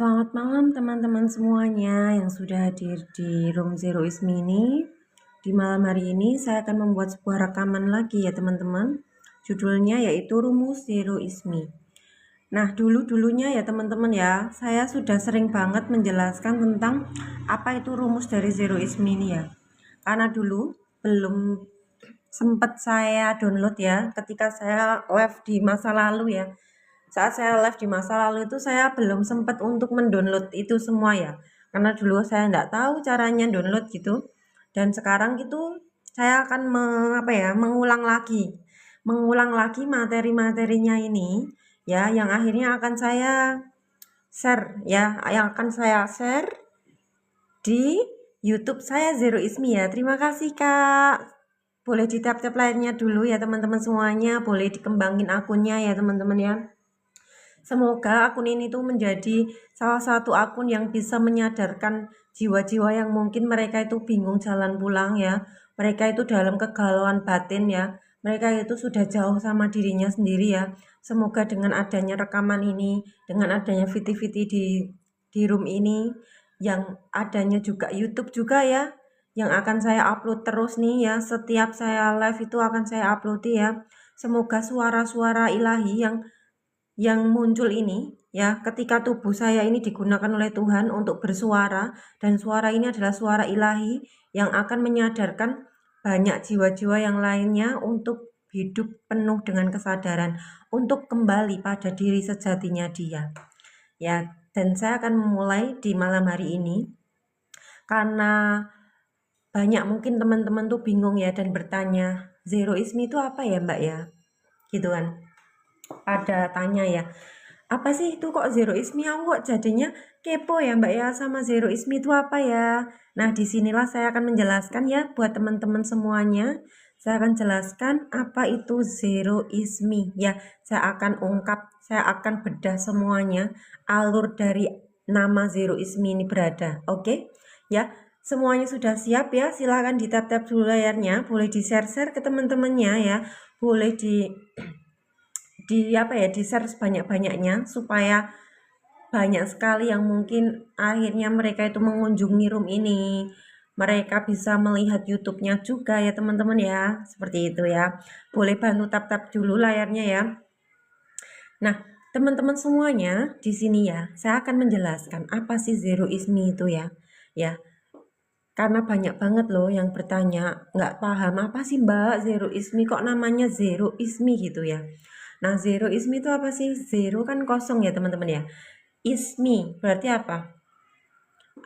Selamat malam teman-teman semuanya yang sudah hadir di Room Zero is Me ini. Di malam hari ini saya akan membuat sebuah rekaman lagi ya teman-teman. Judulnya yaitu Rumus Zero is Me. Nah dulunya ya teman-teman ya, saya sudah sering banget menjelaskan tentang apa itu rumus dari Zero is Me ini ya. Karena dulu belum sempat saya download ya ketika saya live di masa lalu ya. Saat saya live di masa lalu itu saya belum sempat untuk mendownload itu semua ya. Karena dulu saya nggak tahu caranya download gitu. Dan sekarang gitu saya akan mengulang lagi materi-materinya ini ya, yang akhirnya akan saya share ya, yang akan saya share di YouTube saya Zero Ismi ya. Terima kasih Kak. Boleh di tap-tap layarnya dulu ya teman-teman semuanya, boleh dikembangin akunnya ya teman-teman ya. Semoga akun ini tuh menjadi salah satu akun yang bisa menyadarkan jiwa-jiwa yang mungkin mereka itu bingung jalan pulang ya. Mereka itu dalam kegalauan batin ya. Mereka itu sudah jauh sama dirinya sendiri ya. Semoga dengan adanya rekaman ini, dengan adanya VT-VT di room ini, yang adanya juga YouTube juga ya, yang akan saya upload terus nih ya. Setiap saya live itu akan saya upload ya. Semoga suara-suara ilahi yang muncul ini ya, ketika tubuh saya ini digunakan oleh Tuhan untuk bersuara, dan suara ini adalah suara ilahi yang akan menyadarkan banyak jiwa-jiwa yang lainnya untuk hidup penuh dengan kesadaran, untuk kembali pada diri sejatinya dia ya. Dan saya akan memulai di malam hari ini karena banyak mungkin teman-teman tuh bingung ya dan bertanya, Zeroisme itu apa ya Mbak ya, gitu kan, pada tanya ya, apa sih itu kok Zeroisme, aku kok jadinya kepo ya Mbak ya sama Zeroisme itu apa ya. Nah disinilah saya akan menjelaskan ya buat teman-teman semuanya. Saya akan jelaskan apa itu Zeroisme ya. Saya akan ungkap, saya akan bedah semuanya alur dari nama Zeroisme ini berada. Oke ya, semuanya sudah siap ya. Silahkan di tap-tap dulu layarnya, boleh di share-share ke teman-temannya ya, boleh di share sebanyak-banyaknya supaya banyak sekali yang mungkin akhirnya mereka itu mengunjungi room ini. Mereka bisa melihat YouTube-nya juga ya teman-teman ya. Seperti itu ya. Boleh bantu tap-tap dulu layarnya ya. Nah, teman-teman semuanya di sini ya, saya akan menjelaskan apa sih Zeroisme itu ya. Ya, karena banyak banget loh yang bertanya, nggak paham apa sih Mbak Zeroisme, kok namanya Zeroisme gitu ya. Nah, Zeroisme itu apa sih? Zero kan kosong ya teman-teman ya. Ismi berarti apa?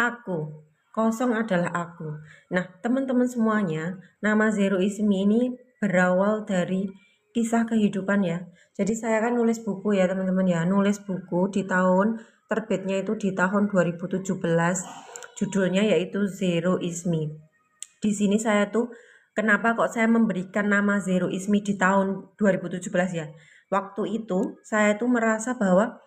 Aku. Kosong adalah aku. Nah, teman-teman semuanya, nama Zeroisme ini berawal dari kisah kehidupan ya. Jadi saya kan nulis buku ya teman-teman ya. Nulis buku di tahun, terbitnya itu di tahun 2017. Judulnya yaitu Zeroisme. Di sini saya tuh, kenapa kok saya memberikan nama Zeroisme di tahun 2017 ya. Waktu itu saya tuh merasa bahwa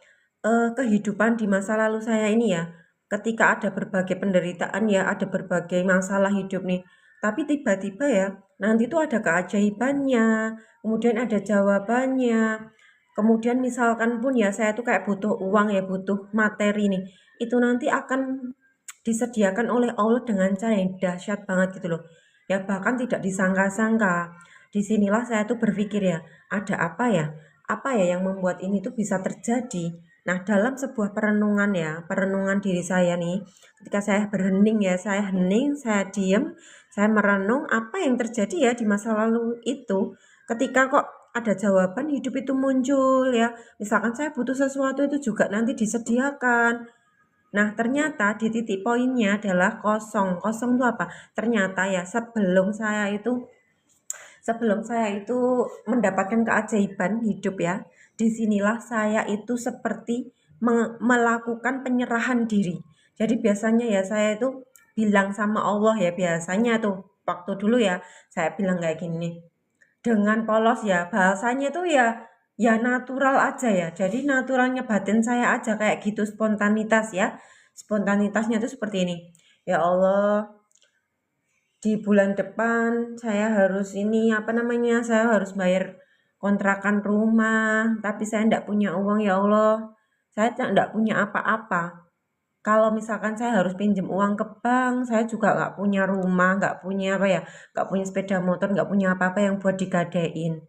kehidupan di masa lalu saya ini ya, ketika ada berbagai penderitaan ya, ada berbagai masalah hidup nih, tapi tiba-tiba ya, nanti tuh ada keajaibannya, kemudian ada jawabannya, kemudian misalkan pun ya saya tuh kayak butuh uang ya, butuh materi nih, itu nanti akan disediakan oleh Allah dengan cara yang dahsyat banget gitu loh. Ya bahkan tidak disangka-sangka. Disinilah saya tuh berpikir ya, ada apa ya? Apa ya yang membuat ini tuh bisa terjadi? Nah, dalam sebuah perenungan ya, perenungan diri saya nih, ketika saya berhening ya, saya hening, saya diem, saya merenung apa yang terjadi ya di masa lalu itu. Ketika kok ada jawaban hidup itu muncul ya, misalkan saya butuh sesuatu itu juga nanti disediakan. Nah, ternyata di titik poinnya adalah kosong. Kosong itu apa? Ternyata ya sebelum saya itu mendapatkan keajaiban hidup ya, disinilah saya itu seperti melakukan penyerahan diri. Jadi biasanya ya saya itu bilang sama Allah ya, biasanya tuh waktu dulu ya saya bilang kayak gini nih, dengan polos ya, bahasanya tuh ya natural aja ya. Jadi naturalnya batin saya aja kayak gitu, spontanitas ya. Spontanitasnya tuh seperti ini. Ya Allah, di bulan depan saya harus saya harus bayar kontrakan rumah, tapi saya enggak punya uang ya Allah. Saya enggak punya apa-apa. Kalau misalkan saya harus pinjam uang ke bank, saya juga nggak punya rumah, nggak punya apa ya, nggak punya sepeda motor, nggak punya apa-apa yang buat digadein.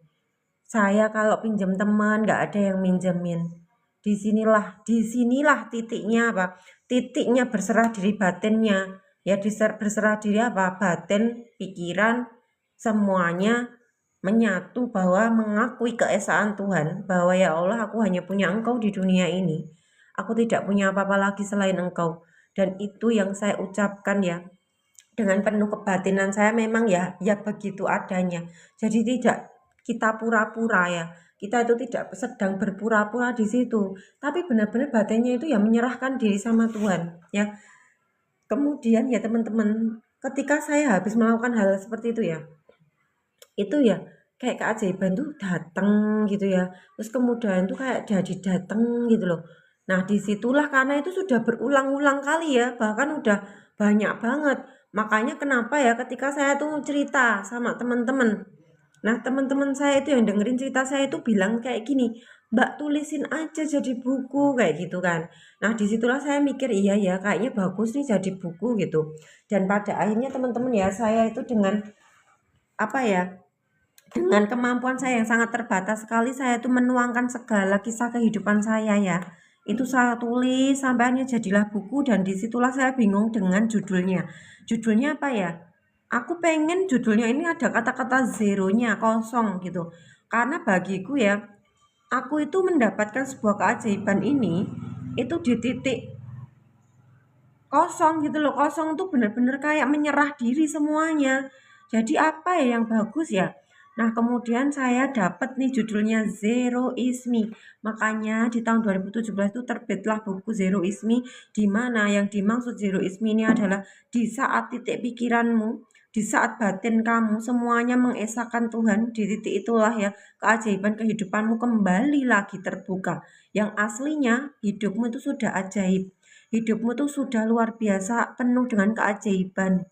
Saya kalau pinjam teman nggak ada yang minjemin. Disinilah titiknya apa? Titiknya berserah diri batinnya. Ya berserah diri apa? Batin, pikiran, semuanya menyatu bahwa mengakui keesaan Tuhan. Bahwa ya Allah, aku hanya punya Engkau di dunia ini. Aku tidak punya apa-apa lagi selain Engkau. Dan itu yang saya ucapkan ya, dengan penuh kebatinan saya memang ya begitu adanya. Jadi tidak kita pura-pura ya. Kita itu tidak sedang berpura-pura di situ, tapi benar-benar batinnya itu ya menyerahkan diri sama Tuhan ya. Kemudian ya teman-teman, ketika saya habis melakukan hal seperti itu ya kayak keajaiban tuh datang gitu ya. Terus kemudian tuh kayak jadi datang gitu loh. Nah, disitulah karena itu sudah berulang-ulang kali ya, bahkan udah banyak banget. Makanya kenapa ya ketika saya tuh cerita sama teman-teman. Nah, teman-teman saya itu yang dengerin cerita saya itu bilang kayak gini, Mbak tulisin aja jadi buku kayak gitu kan. Nah, disitulah saya mikir iya ya kayaknya bagus nih jadi buku gitu. Dan pada akhirnya teman-teman ya saya itu dengan apa ya, dengan kemampuan saya yang sangat terbatas sekali, saya itu menuangkan segala kisah kehidupan saya ya. Itu saya tulis sampai akhirnya jadilah buku dan disitulah saya bingung dengan judulnya. Judulnya apa ya? Aku pengen judulnya ini ada kata-kata zeronya, kosong gitu. Karena bagiku ya, aku itu mendapatkan sebuah keajaiban ini, itu di titik kosong gitu loh. Kosong tuh bener-bener kayak menyerah diri semuanya. Jadi apa ya yang bagus ya? Nah, kemudian saya dapat nih judulnya Zero Is Me. Makanya di tahun 2017 itu terbitlah buku Zero Is Me, di mana yang dimaksud Zero Is Me ini adalah di saat titik pikiranmu, di saat batin kamu semuanya mengesahkan Tuhan, di titik itulah ya keajaiban kehidupanmu kembali lagi terbuka. Yang aslinya hidupmu itu sudah ajaib. Hidupmu tuh sudah luar biasa, penuh dengan keajaiban.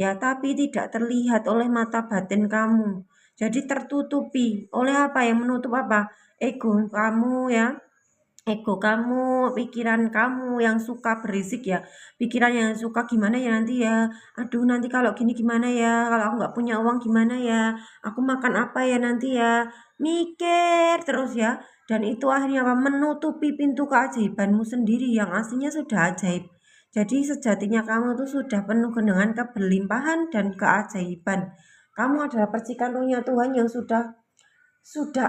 Ya, tapi tidak terlihat oleh mata batin kamu. Jadi tertutupi oleh apa yang menutup apa? Ego kamu ya. Ego kamu, pikiran kamu yang suka berisik ya. Pikiran yang suka gimana ya nanti ya. Aduh, nanti kalau gini gimana ya? Kalau aku nggak punya uang gimana ya? Aku makan apa ya nanti ya? Mikir terus ya. Dan itu akhirnya apa? Menutupi pintu keajaibanmu sendiri yang aslinya sudah ajaib. Jadi sejatinya kamu tuh sudah penuh dengan keberlimpahan dan keajaiban. Kamu adalah percikan ruhnya Tuhan yang sudah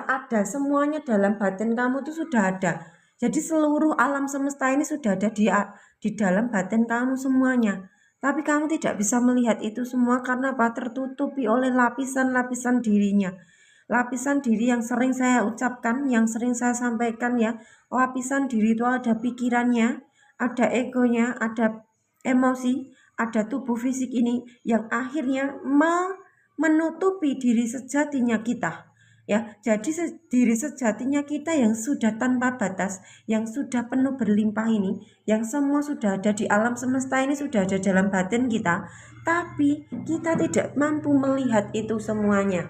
ada semuanya dalam batin kamu tuh sudah ada. Jadi seluruh alam semesta ini sudah ada di dalam batin kamu semuanya. Tapi kamu tidak bisa melihat itu semua karena apa? Tertutupi oleh lapisan-lapisan dirinya. Lapisan diri yang sering saya ucapkan, yang sering saya sampaikan ya. Lapisan diri itu ada pikirannya, ada egonya, ada emosi, ada tubuh fisik ini yang akhirnya menutupi diri sejatinya kita. Ya, jadi diri sejatinya kita yang sudah tanpa batas, yang sudah penuh berlimpah ini, yang semua sudah ada di alam semesta ini sudah ada dalam batin kita, tapi kita tidak mampu melihat itu semuanya.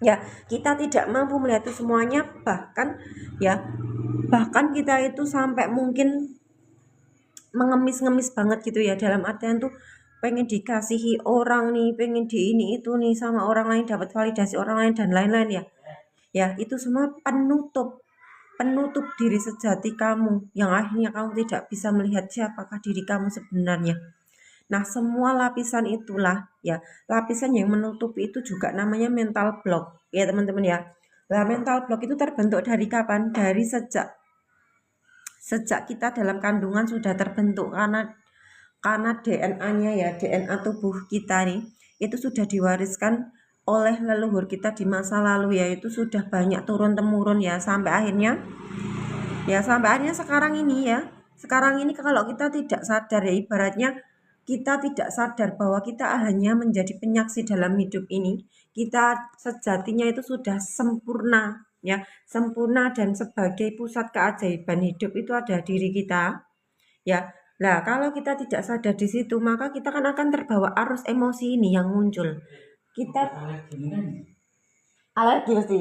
Ya, kita tidak mampu melihat itu semuanya, bahkan kita itu sampai mungkin mengemis-ngemis banget gitu ya, dalam artian tuh pengen dikasihi orang nih, pengen di ini itu nih sama orang lain, dapat validasi orang lain dan lain-lain ya. Ya, itu semua penutup penutup diri sejati kamu yang akhirnya kamu tidak bisa melihat siapakah diri kamu sebenarnya. Nah, semua lapisan itulah ya, lapisan yang menutupi itu juga namanya mental block ya, teman-teman ya. Nah, mental block itu terbentuk dari kapan? Dari sejak kita dalam kandungan sudah terbentuk karena DNA-nya ya, DNA tubuh kita nih itu sudah diwariskan oleh leluhur kita di masa lalu, yaitu sudah banyak turun temurun sampai akhirnya sekarang ini ya. Sekarang ini kalau kita tidak sadar ya, ibaratnya kita tidak sadar bahwa kita hanya menjadi penyaksi dalam hidup ini. Kita sejatinya itu sudah sempurna ya, sempurna dan sebagai pusat keajaiban hidup itu ada diri kita ya. Nah, kalau kita tidak sadar di situ, maka kita kan akan terbawa arus emosi ini yang muncul. Kita alergi mesti.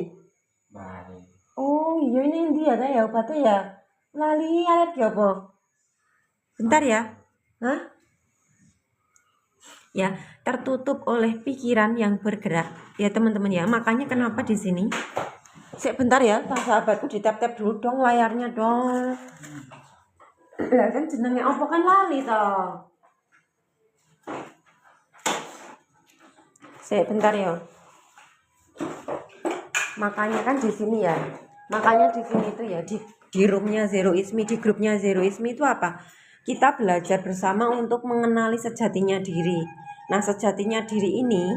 Oh iya, ini dia kayak obatnya ya. Lali alergi apa? Bentar ya. Hah? Ya, tertutup oleh pikiran yang bergerak. Ya, teman-teman ya. Makanya kenapa di sini? Bentar ya, sahabatku ditap-tap dulu dong layarnya dong. Lah kan jenenge opo kan lali toh. Bentar ya. Makanya kan di sini ya. Makanya di sini itu ya di roomnya Zeroisme, di grupnya Zeroisme itu apa? Kita belajar bersama untuk mengenali sejatinya diri. Nah, sejatinya diri ini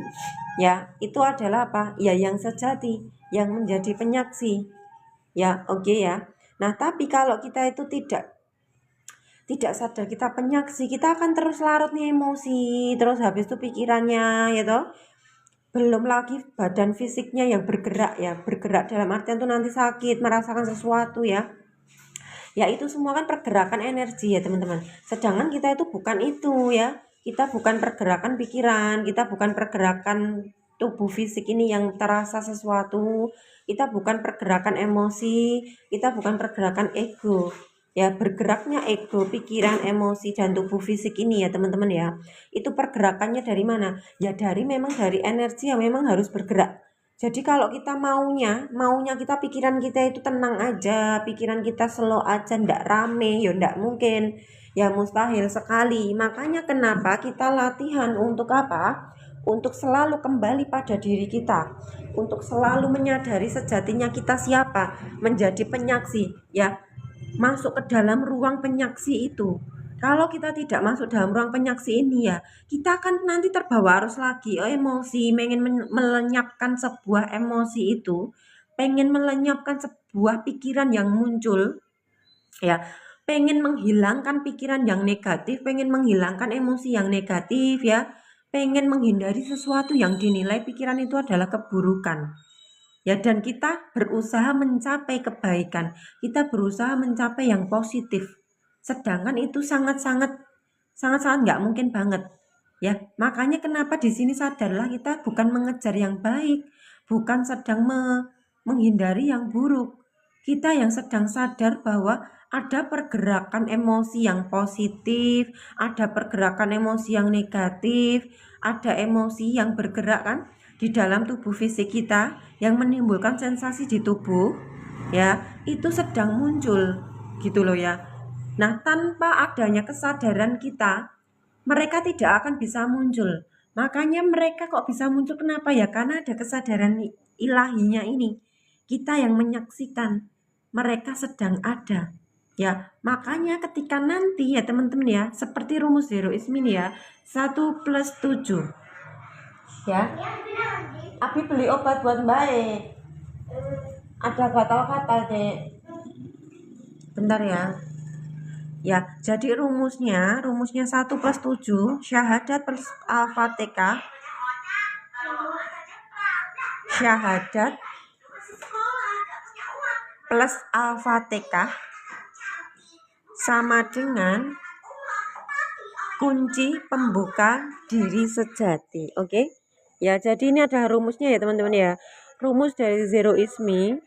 ya itu adalah apa? Ya yang sejati, yang menjadi penyaksi. Ya, oke ya. Nah, tapi kalau kita itu tidak sadar kita penyaksi, kita akan terus larut nih emosi, terus habis itu pikirannya ya toh. Belum lagi badan fisiknya yang bergerak ya, bergerak dalam artian tuh nanti sakit, merasakan sesuatu ya. Ya itu semua kan pergerakan energi ya teman-teman. Sedangkan kita itu bukan itu ya. Kita bukan pergerakan pikiran, kita bukan pergerakan tubuh fisik ini yang terasa sesuatu. Kita bukan pergerakan emosi, kita bukan pergerakan ego. Ya bergeraknya ego, pikiran, emosi, dan tubuh fisik ini ya teman-teman ya. Itu pergerakannya dari mana? Ya memang dari energi yang memang harus bergerak. Jadi kalau kita maunya kita pikiran kita itu tenang aja, pikiran kita slow aja, ndak rame, ya ndak mungkin, ya mustahil sekali. Makanya kenapa kita latihan untuk apa? Untuk selalu kembali pada diri kita, untuk selalu menyadari sejatinya kita siapa, menjadi penyaksi, ya masuk ke dalam ruang penyaksi itu. Kalau kita tidak masuk dalam ruang penyaksi ini ya, kita akan nanti terbawa arus lagi, emosi, pengen melenyapkan sebuah emosi itu, pengen melenyapkan sebuah pikiran yang muncul, ya, pengen menghilangkan pikiran yang negatif, pengen menghilangkan emosi yang negatif ya, pengen menghindari sesuatu yang dinilai pikiran itu adalah keburukan. Ya, dan kita berusaha mencapai kebaikan, kita berusaha mencapai yang positif. Sedangkan itu sangat-sangat nggak mungkin banget. Ya, makanya kenapa di sini sadarlah kita bukan mengejar yang baik, bukan sedang menghindari yang buruk. Kita yang sedang sadar bahwa ada pergerakan emosi yang positif, ada pergerakan emosi yang negatif, ada emosi yang bergerak kan di dalam tubuh fisik kita yang menimbulkan sensasi di tubuh ya, itu sedang muncul gitu loh ya. Nah, tanpa adanya kesadaran kita, mereka tidak akan bisa muncul. Makanya mereka kok bisa muncul, kenapa ya? Karena ada kesadaran ilahinya ini. Kita yang menyaksikan mereka sedang ada. Ya, makanya ketika nanti ya teman-teman ya, seperti rumus Zeroisme ini ya, 1+7. Ya, Abi beli obat buat baik. Ada gatal-gatal deh. Bentar ya. Ya, jadi rumusnya 1+7, syahadat plus al-fatihah. Syahadat plus al-fatihah sama dengan kunci pembuka diri sejati. Oke? Ya, jadi ini ada rumusnya ya teman-teman ya. Rumus dari Zeroisme.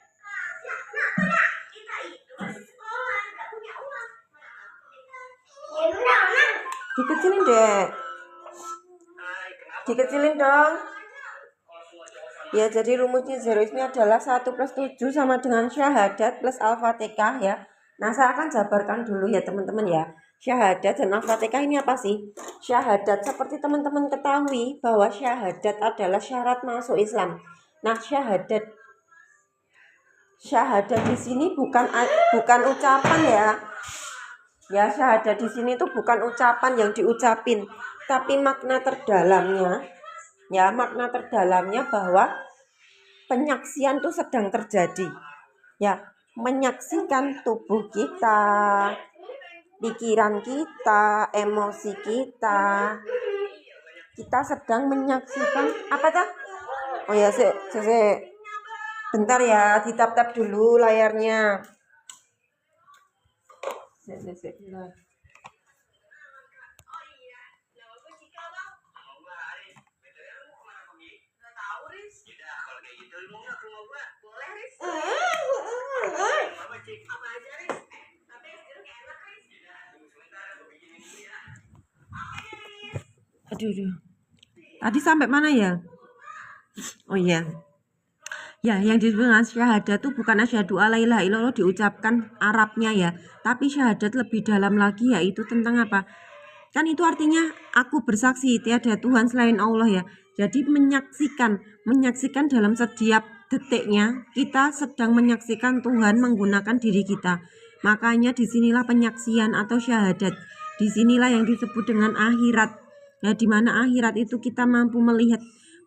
Dikecilin deh. Dikecilin dong. Ya, jadi rumusnya Zeroisme adalah 1+7 sama dengan syahadat plus al-fatihah ya. Nah, saya akan jabarkan dulu ya teman-teman ya. Syahadat dan al-fatihah ini apa sih? Syahadat seperti teman-teman ketahui bahwa syahadat adalah syarat masuk Islam. Nah, syahadat di sini bukan ucapan ya. Ya, syahadat di sini itu bukan ucapan yang diucapin, tapi makna terdalamnya. Ya, makna terdalamnya bahwa penyaksian itu sedang terjadi. Ya, menyaksikan tubuh kita, pikiran kita, emosi kita. Kita sedang menyaksikan apa tuh? Oh ya, bentar ya, ditap-tap dulu layarnya. Bentar. Aduh. Tadi sampai mana ya? Oh iya. Ya, yang disebut dengan syahadat itu bukan asyhadu alla ilaha illallah diucapkan Arabnya ya, tapi syahadat lebih dalam lagi, yaitu tentang apa? Kan itu artinya aku bersaksi tiada Tuhan selain Allah ya. Jadi menyaksikan dalam setiap detiknya kita sedang menyaksikan Tuhan menggunakan diri kita. Makanya disinilah penyaksian atau syahadat. Disinilah yang disebut dengan akhirat. Nah, di mana akhirat itu kita mampu melihat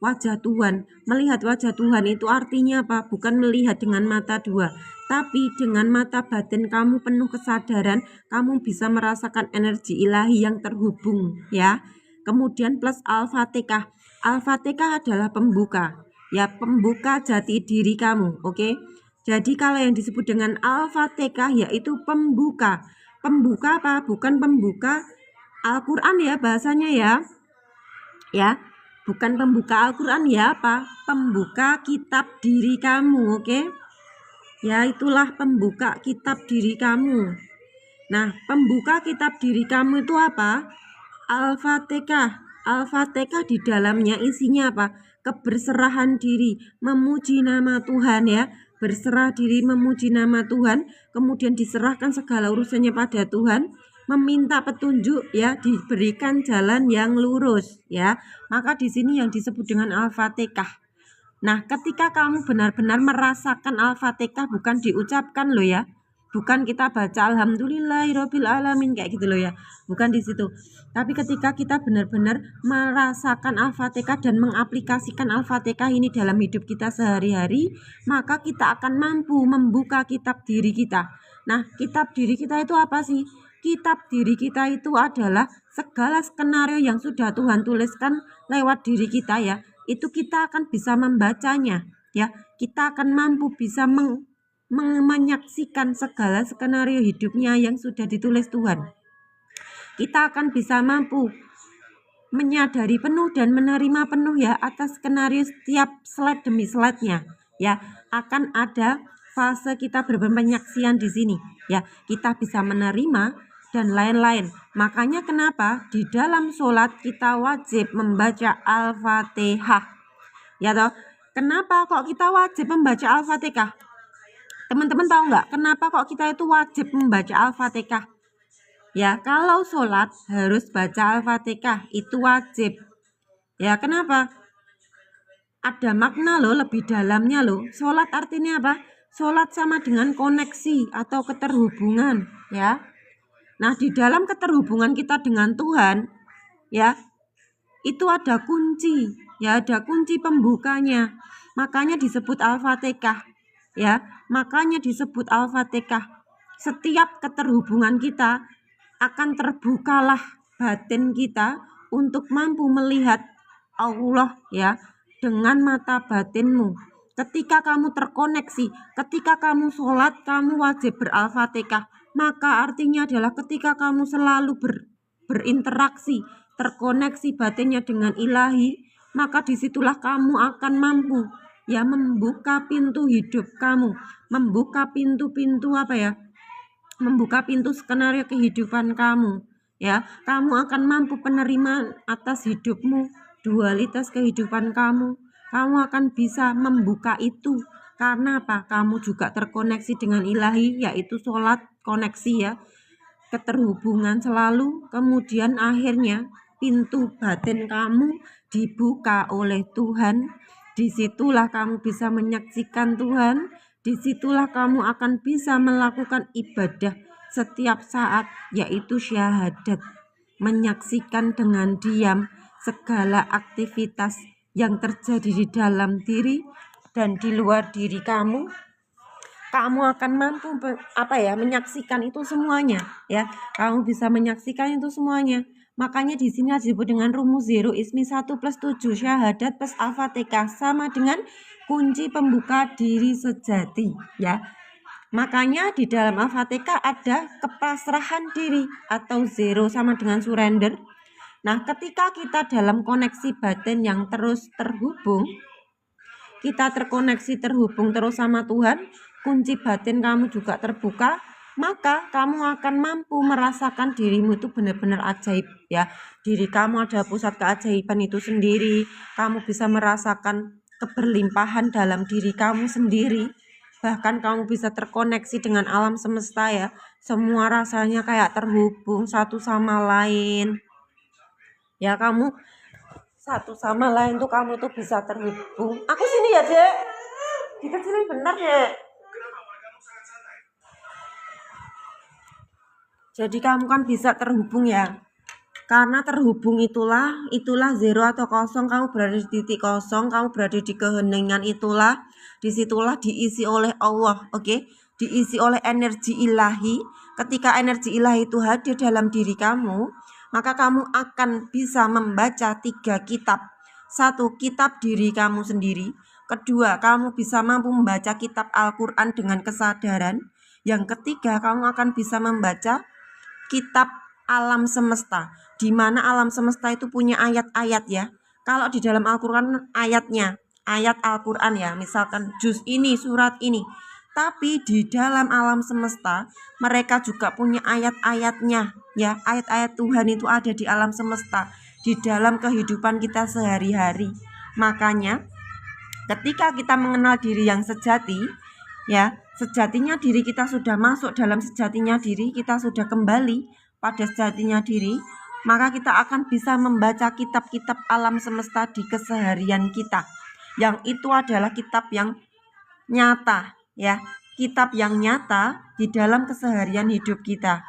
wajah Tuhan. Melihat wajah Tuhan itu artinya apa? Bukan melihat dengan mata dua, tapi dengan mata batin kamu penuh kesadaran, kamu bisa merasakan energi ilahi yang terhubung ya. Kemudian plus Al-Fatihah. Al-Fatihah adalah pembuka. Ya, pembuka jati diri kamu, oke? Jadi kalau yang disebut dengan Al-Fatihah yaitu pembuka. Pembuka apa? Bukan pembuka Al-Qur'an ya bahasanya ya. Ya, bukan pembuka Al-Quran ya apa? Pembuka kitab diri kamu, oke? Ya, itulah pembuka kitab diri kamu. Nah, pembuka kitab diri kamu itu apa? Al-Fatihah. Al-Fatihah di dalamnya isinya apa? Keberserahan diri, memuji nama Tuhan ya. Berserah diri, memuji nama Tuhan, kemudian diserahkan segala urusannya pada Tuhan, meminta petunjuk ya, diberikan jalan yang lurus ya. Maka di sini yang disebut dengan Al-Fatihah. Nah, ketika kamu benar-benar merasakan Al-Fatihah, bukan diucapkan loh ya. Bukan kita baca alhamdulillahirabbil alamin kayak gitu loh ya. Bukan di situ. Tapi ketika kita benar-benar merasakan Al-Fatihah dan mengaplikasikan Al-Fatihah ini dalam hidup kita sehari-hari, maka kita akan mampu membuka kitab diri kita. Nah, kitab diri kita itu apa sih? Kitab diri kita itu adalah segala skenario yang sudah Tuhan tuliskan lewat diri kita ya. Itu kita akan bisa membacanya ya. Kita akan mampu bisa menyaksikan segala skenario hidupnya yang sudah ditulis Tuhan. Kita akan bisa mampu menyadari penuh dan menerima penuh ya atas skenario setiap slide demi slide-nya ya. Akan ada fase kita berpenyaksian di sini ya. Kita bisa menerima dan lain-lain. Makanya kenapa di dalam sholat kita wajib membaca Al-Fatihah ya toh. Kenapa kok kita wajib membaca Al-Fatihah? Teman-teman tahu nggak kenapa kok kita itu wajib membaca Al-Fatihah? Ya, kalau sholat harus baca Al-Fatihah, itu wajib. Ya, kenapa? Ada makna loh, lebih dalamnya loh. Sholat artinya apa? Sholat sama dengan koneksi atau keterhubungan, ya. Nah, di dalam keterhubungan kita dengan Tuhan, ya, itu ada kunci, ya, ada kunci pembukanya. Makanya disebut Al-Fatihah. Ya, makanya disebut Al-Fatihah. Setiap keterhubungan kita akan terbukalah batin kita untuk mampu melihat Allah ya dengan mata batinmu. Ketika kamu terkoneksi, ketika kamu sholat, kamu wajib ber-Al-Fatihah. Maka artinya adalah ketika kamu selalu berinteraksi, terkoneksi batinnya dengan ilahi, maka disitulah kamu akan mampu ya membuka pintu hidup kamu, membuka pintu-pintu apa ya, membuka pintu skenario kehidupan kamu ya. Kamu akan mampu penerimaan atas hidupmu, dualitas kehidupan kamu akan bisa membuka itu. Karena apa? Kamu juga terkoneksi dengan ilahi, yaitu sholat koneksi ya, keterhubungan selalu. Kemudian akhirnya pintu batin kamu dibuka oleh Tuhan. Disitulah kamu bisa menyaksikan Tuhan. Disitulah kamu akan bisa melakukan ibadah setiap saat, yaitu syahadat. Menyaksikan dengan diam segala aktivitas yang terjadi di dalam diri dan di luar diri kamu. Kamu akan mampu menyaksikan itu semuanya ya. Kamu bisa menyaksikan itu semuanya. Makanya di sini disebut dengan rumus 0 ismi 1 plus 7 syahadat plus Al-Fatihah sama dengan kunci pembuka diri sejati ya. Makanya di dalam Al-Fatihah ada kepasrahan diri atau 0 sama dengan surrender. Nah, ketika kita dalam koneksi batin yang terus terhubung, kita terkoneksi terhubung terus sama Tuhan, kunci batin kamu juga terbuka, maka kamu akan mampu merasakan dirimu itu benar-benar ajaib ya. Diri kamu ada pusat keajaiban itu sendiri. Kamu bisa merasakan keberlimpahan dalam diri kamu sendiri. Bahkan kamu bisa terkoneksi dengan alam semesta ya. Semua rasanya kayak terhubung satu sama lain. Ya, kamu satu sama lain tuh kamu tuh bisa terhubung. Aku sini ya, Dek. Dikecilin bener, Dek. Jadi kamu kan bisa terhubung ya. Karena terhubung itulah zero atau kosong, kamu berada di titik kosong, kamu berada di keheningan itulah, disitulah diisi oleh Allah, oke? Diisi oleh energi ilahi. Ketika energi ilahi itu hadir dalam diri kamu, maka kamu akan bisa membaca 3 kitab. 1, kitab diri kamu sendiri. Kedua, kamu bisa mampu membaca kitab Al-Quran dengan kesadaran. Yang ketiga, kamu akan bisa membaca kitab alam semesta, di mana alam semesta itu punya ayat-ayat ya. Kalau di dalam Al-Quran ayatnya, ayat Al-Quran ya, misalkan juz ini, surat ini. Tapi di dalam alam semesta, mereka juga punya ayat-ayatnya ya. Ayat-ayat Tuhan itu ada di alam semesta, di dalam kehidupan kita sehari-hari. Makanya ketika kita mengenal diri yang sejati, ya, sejatinya diri kita sudah masuk dalam sejatinya diri, kita sudah kembali pada sejatinya diri, maka kita akan bisa membaca kitab-kitab alam semesta di keseharian kita. Yang itu adalah kitab yang nyata, ya, kitab yang nyata di dalam keseharian hidup kita.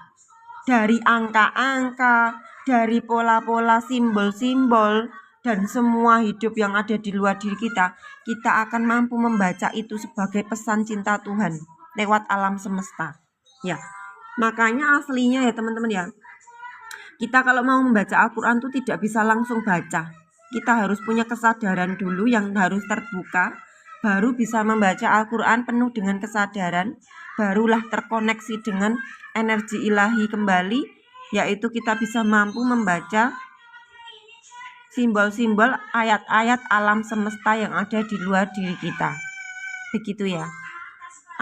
Dari angka-angka, dari pola-pola simbol-simbol, dan semua hidup yang ada di luar diri kita akan mampu membaca itu sebagai pesan cinta Tuhan lewat alam semesta. Ya, makanya aslinya ya teman-teman ya, kita kalau mau membaca Al-Quran itu tidak bisa langsung baca. Kita harus punya kesadaran dulu yang harus terbuka, baru bisa membaca Al-Quran penuh dengan kesadaran, barulah terkoneksi dengan energi ilahi kembali, yaitu kita bisa mampu membaca simbol-simbol ayat-ayat alam semesta yang ada di luar diri kita. Begitu ya.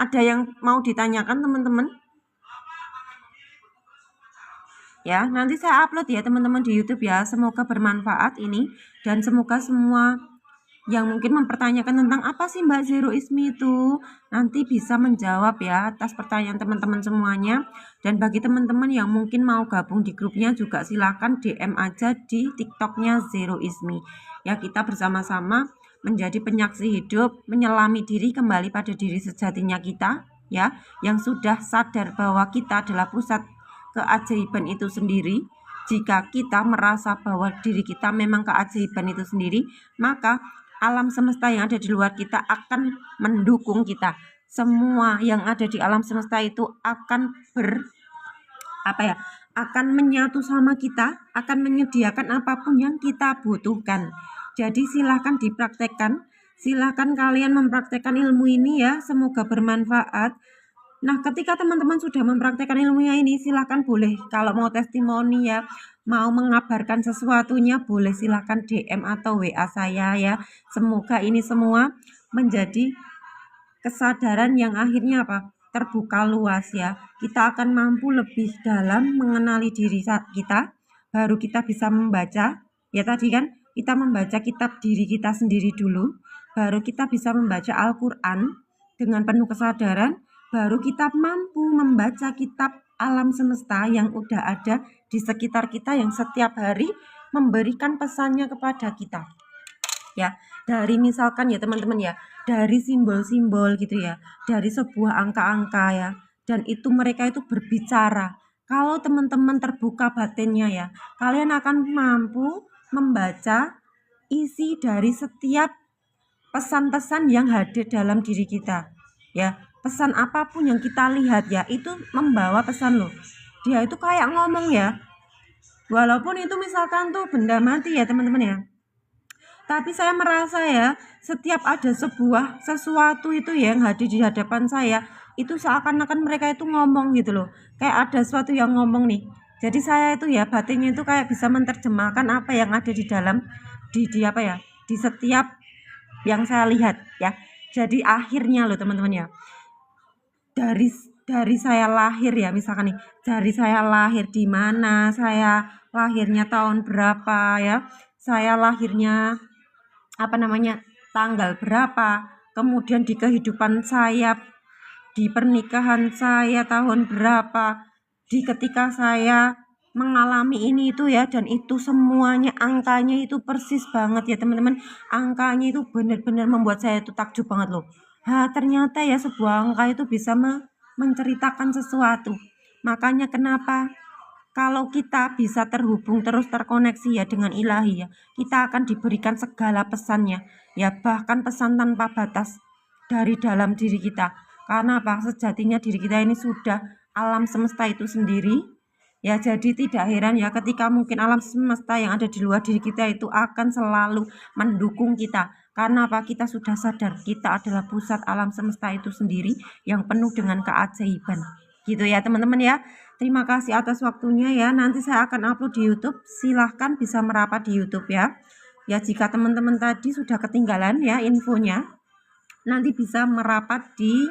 Ada yang mau ditanyakan teman-teman? Ya, nanti saya upload ya teman-teman di YouTube ya. Semoga bermanfaat ini dan semoga semua yang mungkin mempertanyakan tentang apa sih Mbak Zeroisme itu nanti bisa menjawab ya atas pertanyaan teman-teman semuanya. Dan bagi teman-teman yang mungkin mau gabung di grupnya juga silahkan DM aja di TikToknya Zeroisme ya. Kita bersama-sama menjadi penyaksi hidup, menyelami diri kembali pada diri sejatinya kita ya, yang sudah sadar bahwa kita adalah pusat keajaiban itu sendiri. Jika kita merasa bahwa diri kita memang keajaiban itu sendiri, maka alam semesta yang ada di luar kita akan mendukung kita. Semua yang ada di alam semesta itu akan akan menyatu sama kita, akan menyediakan apapun yang kita butuhkan. Jadi silahkan dipraktekkan, silahkan kalian mempraktekkan ilmu ini ya, semoga bermanfaat. Nah, ketika teman-teman sudah mempraktekkan ilmunya ini, silahkan boleh kalau mau testimoni ya, mau mengabarkan sesuatunya, boleh silahkan DM atau WA saya ya. Semoga ini semua menjadi kesadaran yang akhirnya terbuka luas ya. Kita akan mampu lebih dalam mengenali diri kita, baru kita bisa membaca. Ya tadi kan kita membaca kitab diri kita sendiri dulu, baru kita bisa membaca Al-Quran dengan penuh kesadaran, baru kita mampu membaca kitab alam semesta yang udah ada di sekitar kita yang setiap hari memberikan pesannya kepada kita. Ya, dari misalkan ya teman-teman ya, dari simbol-simbol gitu ya, dari sebuah angka-angka ya, dan itu mereka itu berbicara. Kalau teman-teman terbuka batinnya ya, kalian akan mampu membaca isi dari setiap pesan-pesan yang hadir dalam diri kita. Ya, pesan apapun yang kita lihat ya, itu membawa pesan loh. Dia itu kayak ngomong ya. Walaupun itu misalkan tuh benda mati ya teman-teman ya. Tapi saya merasa ya, setiap ada sesuatu itu yang hadir di hadapan saya, itu seakan-akan mereka itu ngomong gitu loh. Kayak ada sesuatu yang ngomong nih. Jadi saya itu ya batinnya itu kayak bisa menerjemahkan apa yang ada di dalam di setiap yang saya lihat ya. Jadi akhirnya loh teman-teman ya, dari saya lahir ya, misalkan nih, dari saya lahir di mana, saya lahirnya tahun berapa ya, saya lahirnya apa namanya, tanggal berapa, kemudian di kehidupan saya, di pernikahan saya tahun berapa, di ketika saya mengalami ini itu ya, dan itu semuanya angkanya itu persis banget ya teman-teman. Angkanya itu benar-benar membuat saya itu takjub banget loh. Ternyata ya sebuah angka itu bisa menceritakan sesuatu. Makanya kenapa kalau kita bisa terhubung terus terkoneksi ya dengan ilahi ya, kita akan diberikan segala pesannya ya, bahkan pesan tanpa batas dari dalam diri kita. Karena apa? Sejatinya diri kita ini sudah alam semesta itu sendiri ya, jadi tidak heran ya ketika mungkin alam semesta yang ada di luar diri kita itu akan selalu mendukung kita. Karena apa? Kita sudah sadar kita adalah pusat alam semesta itu sendiri yang penuh dengan keajaiban. Gitu ya teman-teman ya. Terima kasih atas waktunya ya. Nanti saya akan upload di YouTube. Silahkan bisa merapat di YouTube ya. Ya jika teman-teman tadi sudah ketinggalan ya infonya, nanti bisa merapat di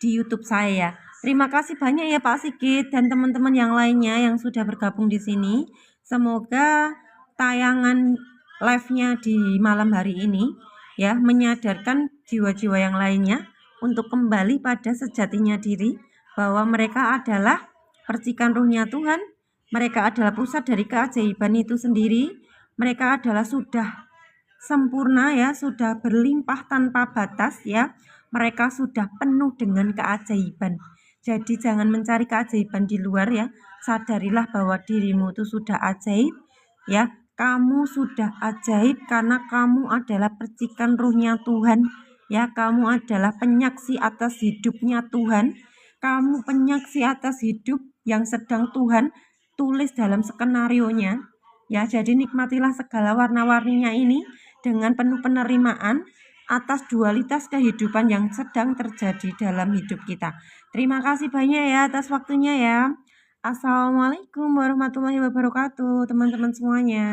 YouTube saya. Terima kasih banyak ya Pak Sigit dan teman-teman yang lainnya yang sudah bergabung di sini. Semoga tayangan live-nya di malam hari ini ya menyadarkan jiwa-jiwa yang lainnya untuk kembali pada sejatinya diri, bahwa mereka adalah percikan ruhnya Tuhan, mereka adalah pusat dari keajaiban itu sendiri, mereka adalah sudah sempurna ya, sudah berlimpah tanpa batas ya, mereka sudah penuh dengan keajaiban. Jadi jangan mencari keajaiban di luar ya, sadarilah bahwa dirimu itu sudah ajaib ya, kamu sudah ajaib karena kamu adalah percikan ruhnya Tuhan ya, kamu adalah penyaksi atas hidupnya Tuhan, kamu penyaksi atas hidup yang sedang Tuhan tulis dalam skenarionya ya. Jadi nikmatilah segala warna-warninya ini dengan penuh penerimaan atas dualitas kehidupan yang sedang terjadi dalam hidup kita. Terima kasih banyak ya atas waktunya ya. Assalamualaikum warahmatullahi wabarakatuh teman-teman semuanya.